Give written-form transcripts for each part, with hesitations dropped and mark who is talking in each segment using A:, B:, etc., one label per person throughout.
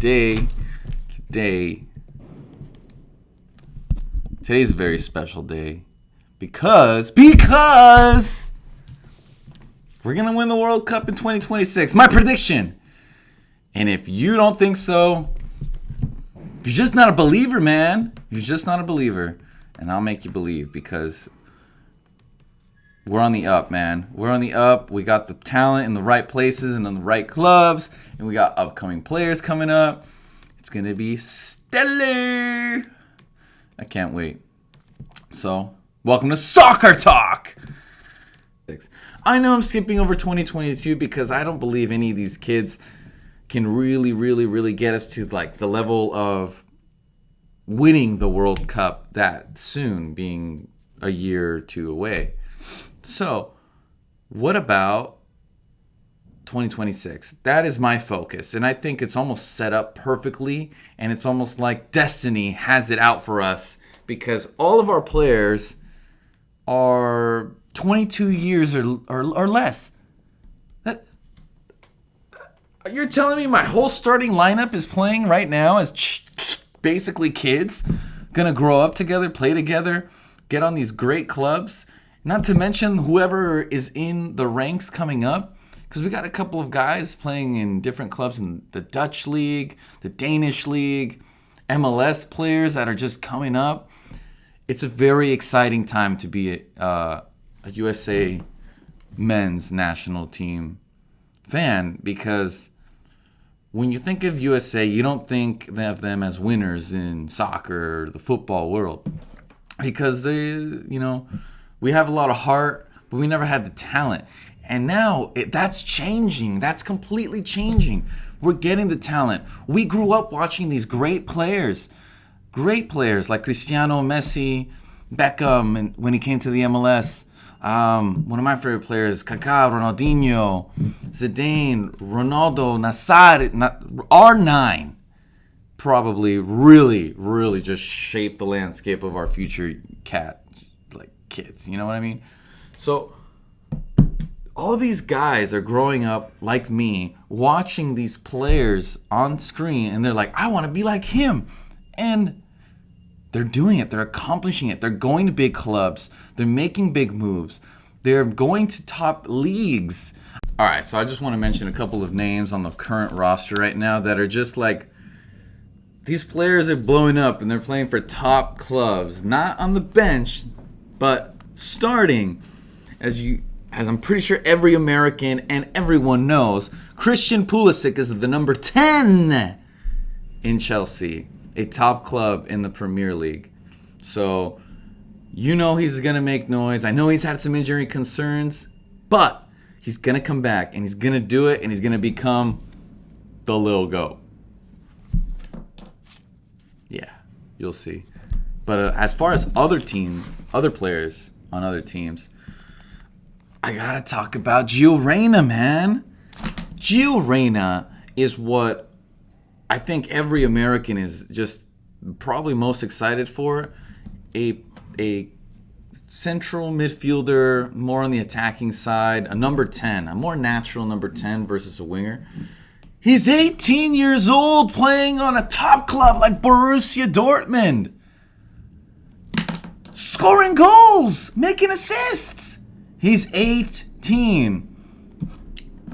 A: today's a very special day because we're going to win the World Cup in 2026. My prediction. And if you don't think so, you're just not a believer, man. You're just not a believer. And I'll make you believe because we're on the up, man. We're on the up. We got the talent in the right places and in the right clubs. And we got upcoming players coming up. It's going to be stellar. I can't wait. So, welcome to Soccer Talk. I know I'm skipping over 2022 because I don't believe any of these kids can really get us to like the level of winning the World Cup that soon, being a year or two away. So, what about 2026? That is my focus, and I think it's almost set up perfectly, and it's almost like destiny has it out for us because all of our players are 22 years or less. You're telling me my whole starting lineup is playing right now as basically kids, gonna grow up together, play together, get on these great clubs, not to mention whoever is in the ranks coming up, because we got a couple of guys playing in different clubs in the Dutch league, the Danish league, MLS players that are just coming up. It's a very exciting time to be a USA men's national team fan because when you think of USA, you don't think of them as winners in soccer or the football world because we have a lot of heart, but we never had the talent. And now that's changing. That's completely changing. We're getting the talent. We grew up watching these great players like Cristiano, Messi, Beckham, and when he came to the MLS. One of my favorite players, Kaká, Ronaldinho, Zidane, Ronaldo, Nassar, R9 probably really just shaped the landscape of our future kids. You know what I mean? So all these guys are growing up like me, watching these players on screen, and they're like, I want to be like him. And they're doing it. They're accomplishing it. They're going to big clubs. They're making big moves. They're going to top leagues. All right, so I just want to mention a couple of names on the current roster right now that are just like, these players are blowing up and they're playing for top clubs. Not on the bench, but starting. As I'm pretty sure every American and everyone knows, Christian Pulisic is the number 10 in Chelsea, a top club in the Premier League. So, he's going to make noise. I know he's had some injury concerns, but he's going to come back and he's going to do it and he's going to become the Lil Goat. Yeah, you'll see. But as far as other players on other teams, I got to talk about Gio Reyna, man. Gio Reyna is what I think every American is just probably most excited for. A central midfielder, more on the attacking side, a number 10, a more natural number 10 versus a winger. He's 18 years old playing on a top club like Borussia Dortmund. Scoring goals, making assists. He's 18.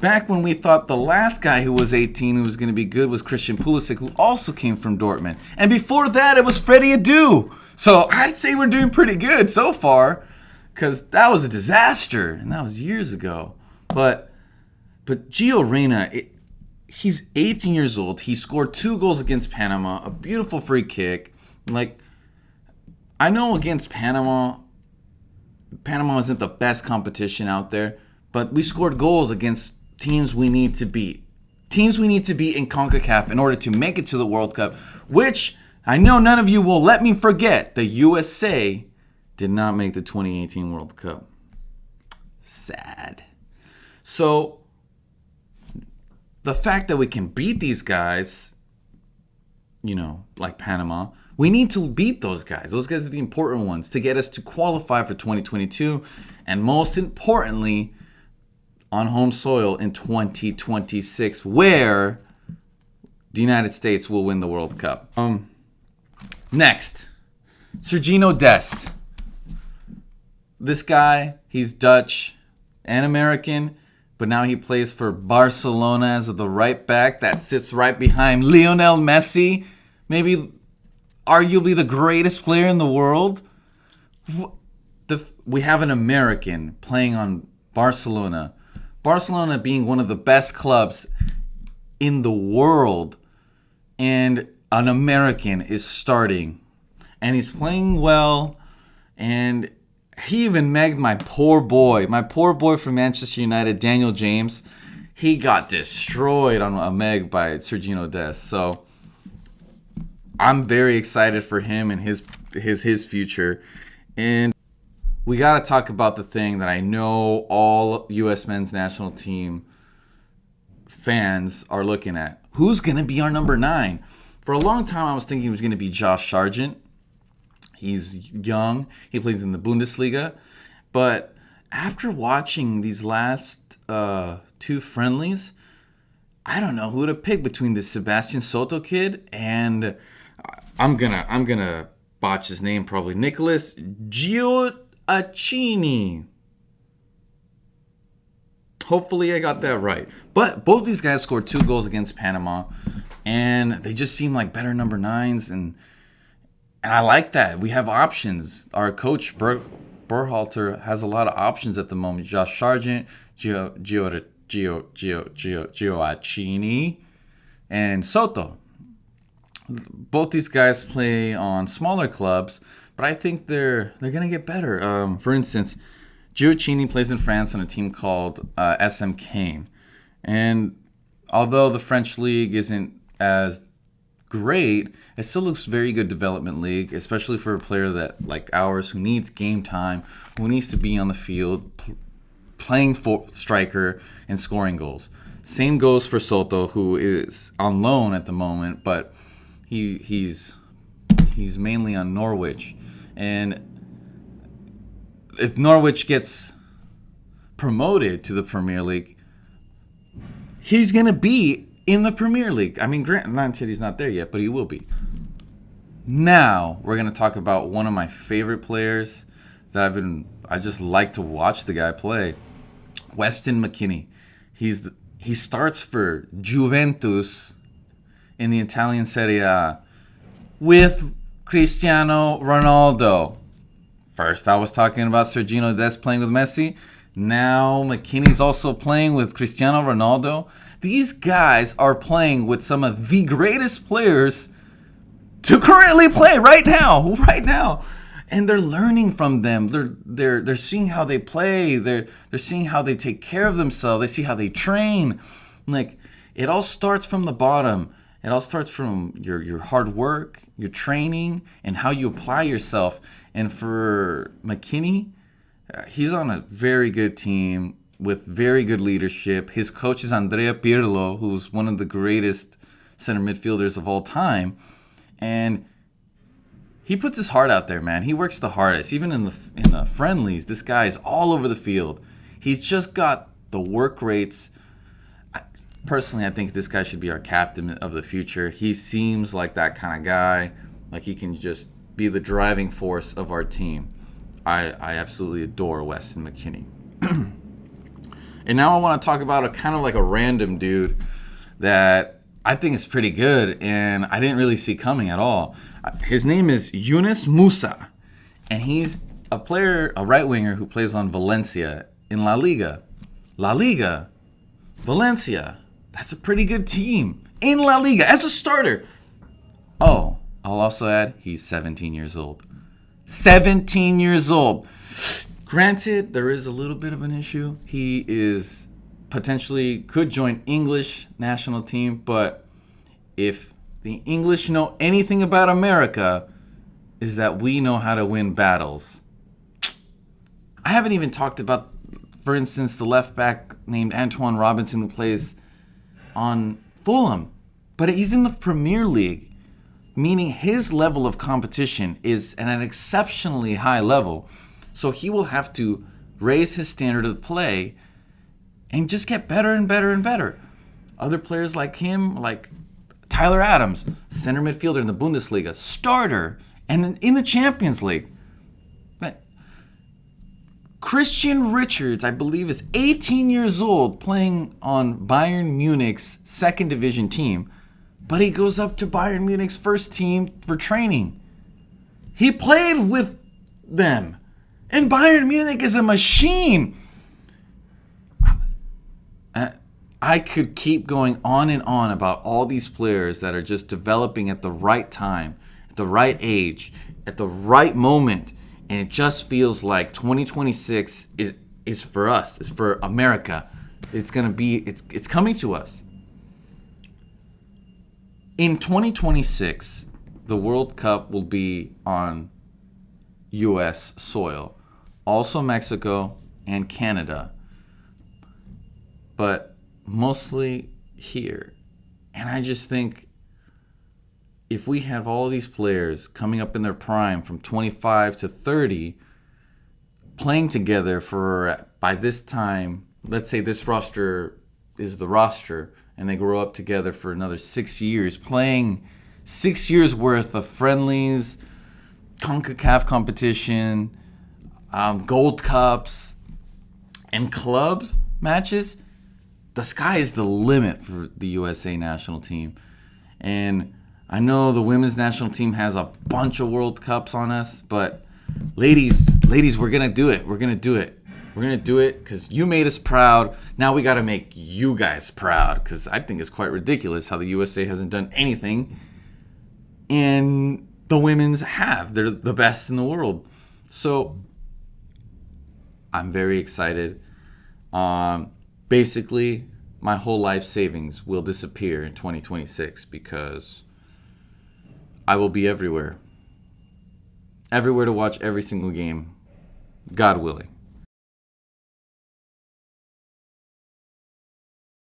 A: Back when we thought the last guy who was 18 who was going to be good was Christian Pulisic, who also came from Dortmund. And before that, it was Freddie Adu. So I'd say we're doing pretty good so far because that was a disaster, and that was years ago. But Gio Reyna, he's 18 years old. He scored 2 goals against Panama, a beautiful free kick. Like, I know against Panama isn't the best competition out there, but we scored goals against teams we need to beat. Teams we need to beat in CONCACAF in order to make it to the World Cup, which I know none of you will let me forget. The USA did not make the 2018 World Cup. Sad. So, the fact that we can beat these guys, like Panama, we need to beat those guys. Those guys are the important ones to get us to qualify for 2022. And most importantly, on home soil in 2026, where the United States will win the World Cup. Next, Sergiño Dest. This guy, he's Dutch and American, but now he plays for Barcelona as the right back that sits right behind Lionel Messi, maybe arguably the greatest player in the world. We have an American playing on Barcelona. Barcelona being one of the best clubs in the world, and an American is starting, and he's playing well, and he even megged my poor boy from Manchester United, Daniel James. He got destroyed on a meg by Sergiño Dest. So I'm very excited for him and his future. And we got to talk about the thing that I know all U.S. men's national team fans are looking at. Who's going to be our number 9? For a long time, I was thinking it was going to be Josh Sargent. He's young. He plays in the Bundesliga. But after watching these last 2 friendlies, I don't know who to pick between this Sebastian Soto kid and I'm gonna botch his name probably. Nicholas Gioacchini. Hopefully I got that right. But both these guys scored 2 goals against Panama, and they just seem like better number 9s, and I like that. We have options. Our coach, Berhalter, has a lot of options at the moment. Josh Sargent, Gioacchini, and Soto. Both these guys play on smaller clubs, but I think they're going to get better. For instance, Gioacchini plays in France on a team called SM Caen. And although the French league isn't as great, it still looks very good development league, especially for a player that like ours who needs game time, who needs to be on the field playing for striker and scoring goals. Same goes for Soto, who is on loan at the moment, but he's mainly on Norwich. And if Norwich gets promoted to the Premier League, he's going to be in the Premier League. I mean, granted, he's not there yet, but he will be. Now, we're going to talk about one of my favorite players that I just like to watch the guy play. Weston McKennie. He starts for Juventus in the Italian Serie A with Cristiano Ronaldo. First, I was talking about Sergiño Dest playing with Messi. Now, McKennie's also playing with Cristiano Ronaldo. These guys are playing with some of the greatest players to currently play right now. And they're learning from them. They're seeing how they play. They're seeing how they take care of themselves. They see how they train. Like, it all starts from the bottom. It all starts from your hard work, your training, and how you apply yourself. And for McKennie, he's on a very good team with very good leadership. His coach is Andrea Pirlo, who's one of the greatest center midfielders of all time. And he puts his heart out there, man. He works the hardest. Even in the friendlies, this guy is all over the field. He's just got the work rates. Personally, I think this guy should be our captain of the future. He seems like that kind of guy. Like he can just be the driving force of our team. I absolutely adore Weston McKennie. And now I want to talk about a kind of like a random dude that I think is pretty good and I didn't really see coming at all. His name is Yunus Musa, and he's a player, a right winger who plays on Valencia in La Liga. La Liga, Valencia, that's a pretty good team in La Liga as a starter. Oh, I'll also add he's 17 years old. 17 years old. Granted, there is a little bit of an issue. He is potentially could join English national team, but if the English know anything about America, is that we know how to win battles. I haven't even talked about, for instance, the left back named Antoine Robinson who plays on Fulham, but he's in the Premier League, meaning his level of competition is at an exceptionally high level. So he will have to raise his standard of play and just get better and better and better. Other players like him, like Tyler Adams, center midfielder in the Bundesliga, starter, and in the Champions League. Christian Richards, I believe, is 18 years old, playing on Bayern Munich's second division team, but he goes up to Bayern Munich's first team for training. He played with them, and Bayern Munich is a machine. I could keep going on and on about all these players that are just developing at the right time, at the right age, at the right moment. And it just feels like 2026 is for us. It's for America. It's coming to us. In 2026, the World Cup will be on U.S. soil. Also Mexico and Canada. But mostly here. And I just think if we have all these players coming up in their prime from 25 to 30 playing together for, by this time, let's say this roster is the roster, and they grow up together for another 6 years, playing 6 years worth of friendlies, CONCACAF competition, Gold Cups, and club matches, the sky is the limit for the USA national team. And I know the women's national team has a bunch of World Cups on us, but ladies, we're going to do it. We're going to do it. We're going to do it because you made us proud. Now we got to make you guys proud, because I think it's quite ridiculous how the USA hasn't done anything. And the women's have. They're the best in the world. So I'm very excited. Basically, my whole life savings will disappear in 2026 because I will be everywhere. Everywhere to watch every single game, God willing.